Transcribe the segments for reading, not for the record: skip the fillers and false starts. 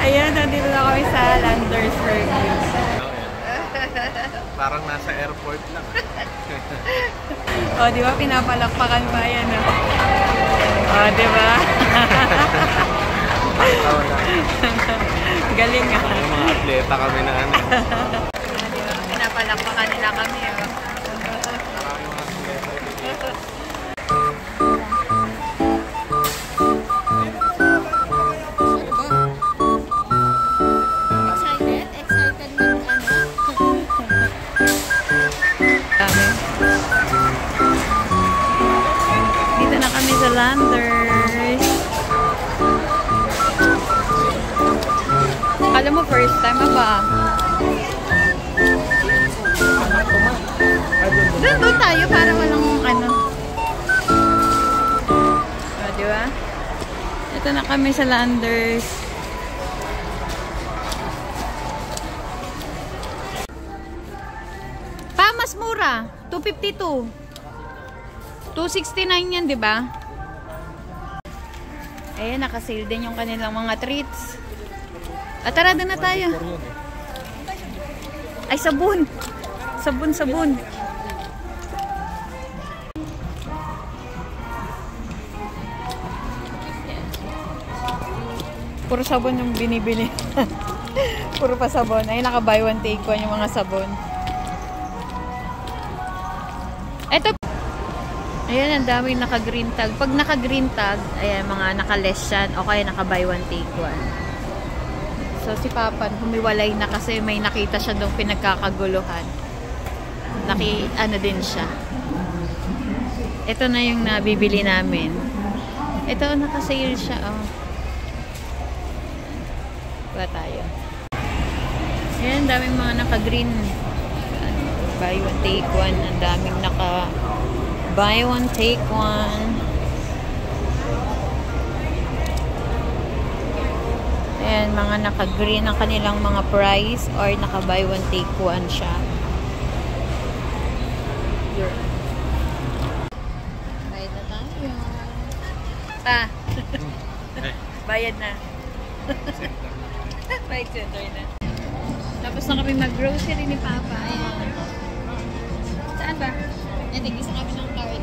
Ayan, nandito na kami sa Landers Reviews. Parang nasa airport lang. O, di ba pinapalakpakan pa yan? O, di ba? Galing nga. Yung mga atleta kami na ano. Di ba? Pinapalakpakan nila kami. Maraming mga atleta. Dito na kami sa Landers. Alam mo, first time ba? Doon tayo para walang ano. O, diba? Ito na kami sa Landers. Pa, mas mura. 252. 269 yan, di ba? Ayan, nakasale din yung kanilang mga treats. At tara, doon na tayo. Ay, sabon. Sabon, sabon. Puro sabon yung binibili. Puro pa sabon. Ay, naka buy one take one yung mga sabon. Eto. Ayan, ang daming naka-green tag. Pag naka-green tag, ayan, mga naka-less yan. O kaya naka-buy one, take one. So, si Papa, humiwalay na kasi may nakita siya doong pinagkakaguluhan. Ano din siya. Ito na yung nabibili namin. Ito, naka-sale siya, oh. Ba tayo. Ayan, daming mga naka-green. Buy one, take one. Ang daming buy one, take one. Ayan, mga naka-green ang kanilang mga price or naka-buy one, take one siya. Bayad na tayo. Bayad na. Bayad center na. Tapos na kami mag-grocery ni Papa. Ayan. Saan ba? Ayan, tigisa kami ng card.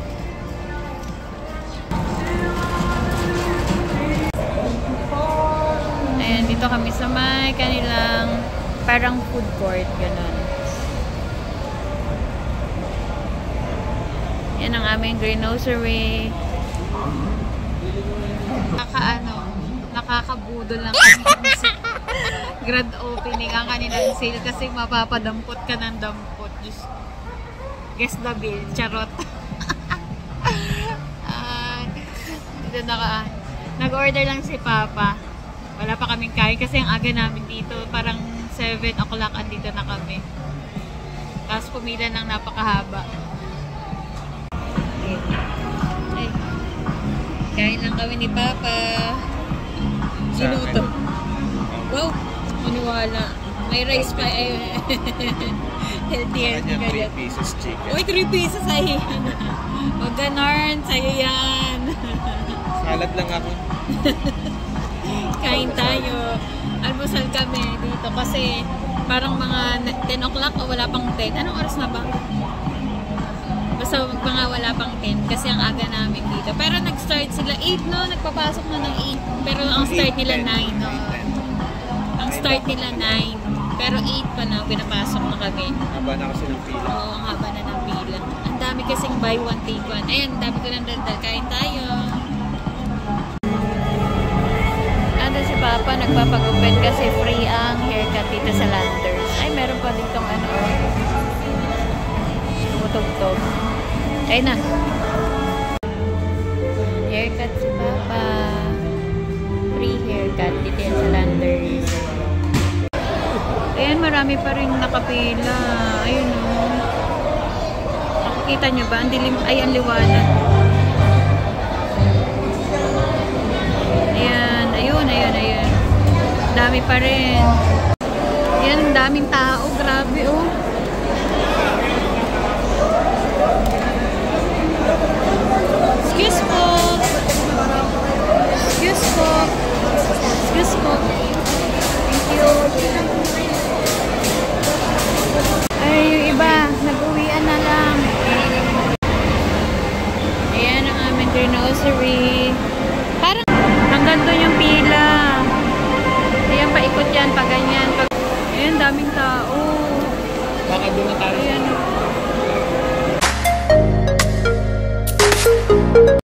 Ayan, dito kami sa may kanilang parang food court, gano'n. Yan ang aming grocery. Nakakabudol lang kami sa grand opening ang kanilang sale kasi mapapadampot ka ng dampot. Just guess the bill. Charot. Dito nag-order lang si Papa. Wala pa kaming kain kasi ang aga namin dito. Parang 7 o'clock andito na kami. Tapos pumila ng napakahaba. Okay. Kain lang kami ni Papa. Ginuto. Wow! Maniwala. May rice pa eh. Healthy kaya. 3 pieces chicken. Uy, 3 pieces ay. Huwag ganon. Sa'yo yan. Salad lang ako. Kain tayo. Almusal kami dito kasi parang mga 10 o'clock o wala pang 10. Anong oras na ba? Basta mga wala pang 10 kasi ang aga namin dito. Pero nag-start sila 8, no? Nagpapasok na ng 8. Pero ang start nila 9, no? Ang start nila 9. Pero 8 pa na, pinapasok na kami. Haba na kasi ng pila. Oo, ang haba na ng pila. Ang dami kasing buy one, take one. Ayan, ang dami ko ng daldal. Kain tayo. Ando si Papa, nagpapagupit kasi free ang haircut dito sa Landers. Ay, meron pa ditong ano. Tumutugtog. Ayun na. Haircut si Papa. Free haircut dito yan sa Landers. Ayan, marami pa rin nakapila. Ayun o. Nakikita nyo ba? Ang dilim, ay, ang liwanag. Ayan, ayun, ayun, ayun. Dami pa rin. Ayan, ang daming tao. Grabe o. Excuse po. Excuse po. Excuse po. daming tao.